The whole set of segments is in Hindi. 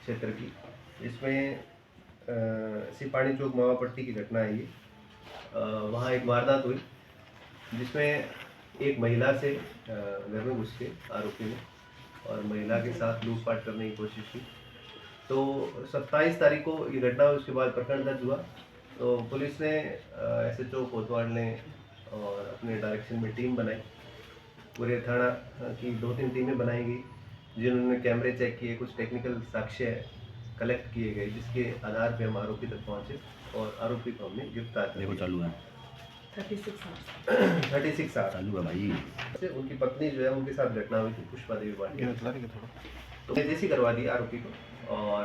क्षेत्र की। इसमें सिपाणी चौक मावापट्टी की घटना है ये। वहाँ एक वारदात हुई जिसमें एक महिला से घर में घुस के आरोपी ने और महिला के साथ लूटपाट करने की कोशिश की। तो 27 तारीख को ये घटना हुई, उसके बाद प्रकरण दर्ज हुआ। तो पुलिस ने SHO कोतवाल ने और अपने डायरेक्शन में टीम बनाई। पूरे थाना की 2-3 टीमें बनाई गई जिन्होंने कैमरे चेक किए, कुछ टेक्निकल साक्ष्य कलेक्ट किए गए, जिसके आधार पे हम आरोपी तक पहुंचे और आरोपी को हमने गिरफ्तार कर लिया। चालू है 36 आवर्स चालू है भाई। उनकी पत्नी जो है उनके साथ घटना हुई थी, पुष्पा देवी भाटिया। तो जेसी करवा दी आरोपी को और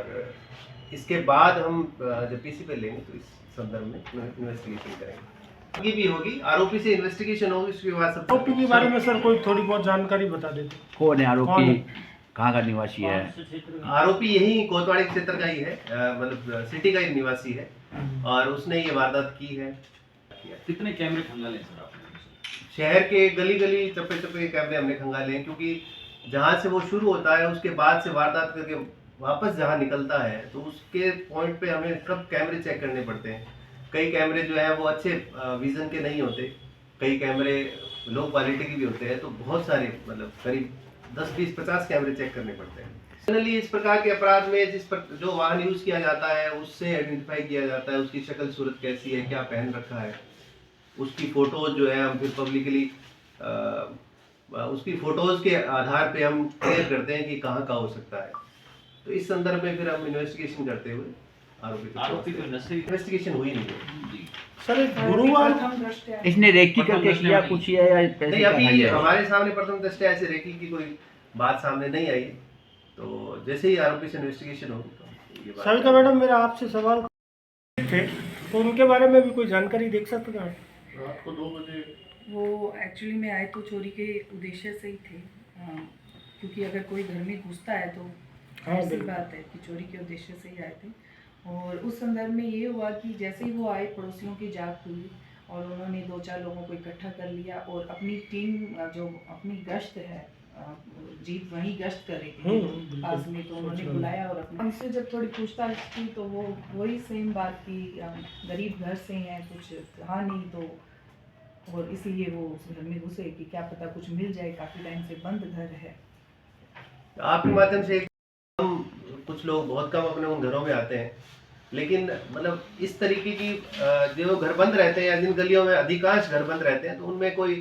इसके बाद हम जब PC पे लेंगे तो इस संदर्भ में इन्वेस्टिगेशन करेंगे। आगे भी होगी, आरोपी से इन्वेस्टिगेशन होगी, उसके बाद सब आरोपी के बारे में सर कोई थोड़ी बहुत जानकारी बता देते। कौन है आरोपी, कहाँ का निवासी है? आरोपी यही कोतवाली क्षेत्र का ही है, मतलब सिटी का ही निवासी है और उसने ये वारदात की है। कितने कैमरे खंगाले सर आपने? शहर के गली गली चप्पे चप्पे कैमरे हमने खंगाले हैं, क्योंकि जहाँ से वो शुरू होता है उसके बाद से वारदात करके वापस जहाँ निकलता है तो उसके पॉइंट पे हमें सब कैमरे चेक करने पड़ते हैं। कई कैमरे जो है वो अच्छे विजन के नहीं होते, कई कैमरे लो क्वालिटी के भी होते हैं। तो बहुत सारे मतलब करीब 10, 20, 50 कैमरे चेक करने पड़ते हैं। जनरली इस प्रकार के अपराध में जिस पर जो वाहन यूज किया जाता है उससे आइडेंटिफाई किया जाता है, उसकी शक्ल सूरत कैसी है, क्या पहन रखा है, उसकी फोटोज जो है हम फिर पब्लिकली उसकी फोटोज के आधार पे हम क्लियर करते हैं कि कहाँ का हो सकता है। तो इस संदर्भ में फिर हम इन्वेस्टिगेशन करते हुए आरोपी को इन्वेस्टिगेशन हुई नहीं है। सर गुरुवार इसने रेकी करके किया कुछ या नहीं, अभी हमारे सामने प्रथम दृष्टया ऐसे रेकी की कोई बात सामने नहीं आई। तो जैसे ही आरोपी से इन्वेस्टिगेशन होगी तो ये बात। सविता मैडम, मेरा आपसे सवाल थे तो उनके बारे में भी कोई जानकारी देख सकते हैं? रात को 2 बजे वो एक्चुअली में आए तो चोरी के उद्देश्य से ही थे, क्योंकि अगर कोई घर में घुसता है तो ऐसी बात है कि चोरी के उद्देश्य से ही आए थे। और उस संदर्भ में ये हुआ कि जैसे ही वो आए पड़ोसियों की जाग खुली और उन्होंने 2-4 लोगों को इकट्ठा कर लिया और अपनी टीम जो अपनी गश्त है, जीत वहीं गश्त कर रही थी पास में, तो उन्होंने बुलाया और अपने हमसे जब थोड़ी पूछताछ की तो वो वही सेम बात की, गरीब घर से हैं, कुछ कहा नहीं तो और इसीलिए वो उस घर में घुसे कि क्या पता कुछ मिल जाए, काफ़ी टाइम से बंद घर है। आपके माध्यम से हम कुछ लोग बहुत कम अपने उन घरों में आते हैं, लेकिन मतलब इस तरीके की जो घर बंद रहते हैं या जिन गलियों में अधिकांश घर बंद रहते हैं तो उनमें कोई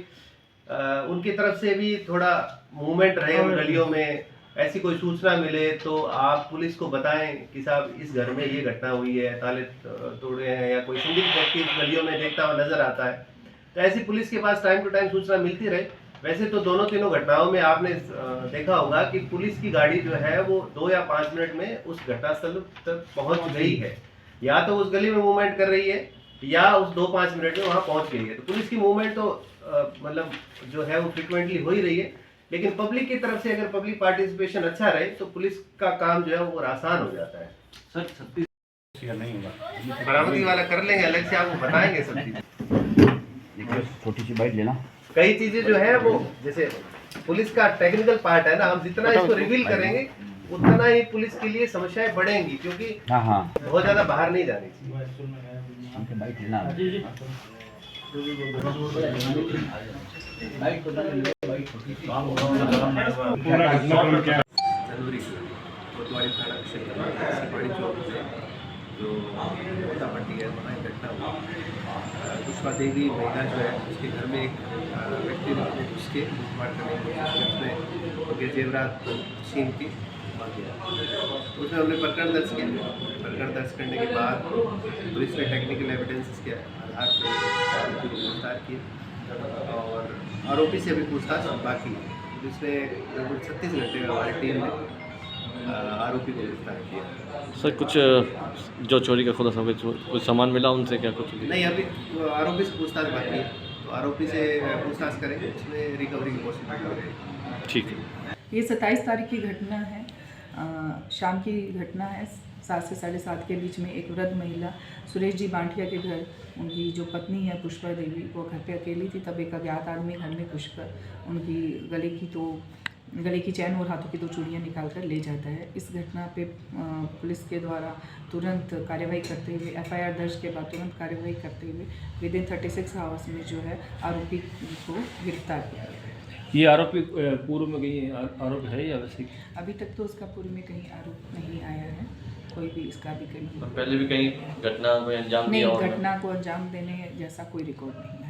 उनकी तरफ से भी थोड़ा मूवमेंट रहे उन गलियों में, ऐसी कोई सूचना मिले तो आप पुलिस को बताएं कि साहब इस घर में ये घटना हुई है, ताले तोड़े हैं या कोई संदिग्ध व्यक्ति गलियों में देखता हुआ नजर आता है। तो ऐसी पुलिस के पास टाइम टू टाइम सूचना मिलती रहे। वैसे तो दोनों तीनों घटनाओं में आपने देखा होगा कि पुलिस की गाड़ी जो है वो 2 या 5 मिनट में उस घटनास्थल तक पहुंच गई है, या तो उस गली में मूवमेंट कर रही है या उस 2-5 मिनट में वहां पहुंच गई है। तो पुलिस की मूवमेंट तो मतलब जो है वो फ्रिक्वेंटली हो ही रही है, लेकिन पब्लिक की तरफ से अगर पब्लिक पार्टिसिपेशन अच्छा रहे तो पुलिस का काम जो है वो आसान हो जाता है। सर 36 नहीं होगा, बरामदी वाला कर लेंगे, अलग से आपको बताएंगे सब चीजें। छोटी सी बाइट लेना। कई चीजें जो है वो जैसे पुलिस का टेक्निकल पार्ट है ना, हम जितना इसको रिवील करेंगे उतना ही पुलिस के लिए समस्याएं बढ़ेंगी, क्योंकि बहुत ज्यादा बाहर नहीं जानी चाहिए। बाइट लेना। कोतवाली थाना क्षेत्र में सिपाही चौक में जो मोटापट्टी है वहाँ एक घटना हुई। पुष्पा देवी महिला जो है उसके घर में एक व्यक्ति ने उसके लूटमार करने की कोशिश की, उसमें उनके जेवरात छीन के भाग गया। तो उसमें हमने प्रकरण दर्ज किया। प्रकरण दर्ज करने के बाद पुलिस ने टेक्निकल एविडेंस के आधार पर आरोपी को गिरफ्तार किया और आरोपी से अभी पूछताछ बाकी है। पुलिस ने लगभग 36 घंटे में हमारी टीम ने आरोपी को गिरफ्तार किया। सर कुछ जो चोरी का खुलासा कुछ सामान मिला उनसे, क्या कुछ नहीं, अभी आरोपी से पूछताछ बाकी है, तो आरोपी से पूछताछ करेंगे, उसमें रिकवरी की पॉसिबिलिटी है। ठीक है। ये 27 तारीख की घटना है, शाम की घटना है। 7 से 7:30 के बीच में एक वृद्ध महिला सुरेश जी बांटिया के घर, उनकी जो पत्नी है पुष्पा देवी, वो घर पे अकेली थी। तब एक अज्ञात आदमी घर में घुसकर उनकी गले की तो गले की चैन और हाथों की 2 चूड़ियाँ निकाल कर ले जाता है। इस घटना पे पुलिस के द्वारा तुरंत कार्रवाई करते हुए FIR दर्ज के बाद तुरंत कार्रवाई करते हुए विदिन 36 आवर्स में जो है आरोपी को गिरफ्तार किया गया है। ये आरोपी पूर्व में कहीं आरोप है या वैसे? अभी तक तो उसका पूर्व में कहीं आरोप नहीं आया है, कोई भी इसका भी कहीं पहले भी कहीं घटना को अंजाम नहीं, दिया होगा? घटना को अंजाम देने जैसा कोई रिकॉर्ड नहीं है।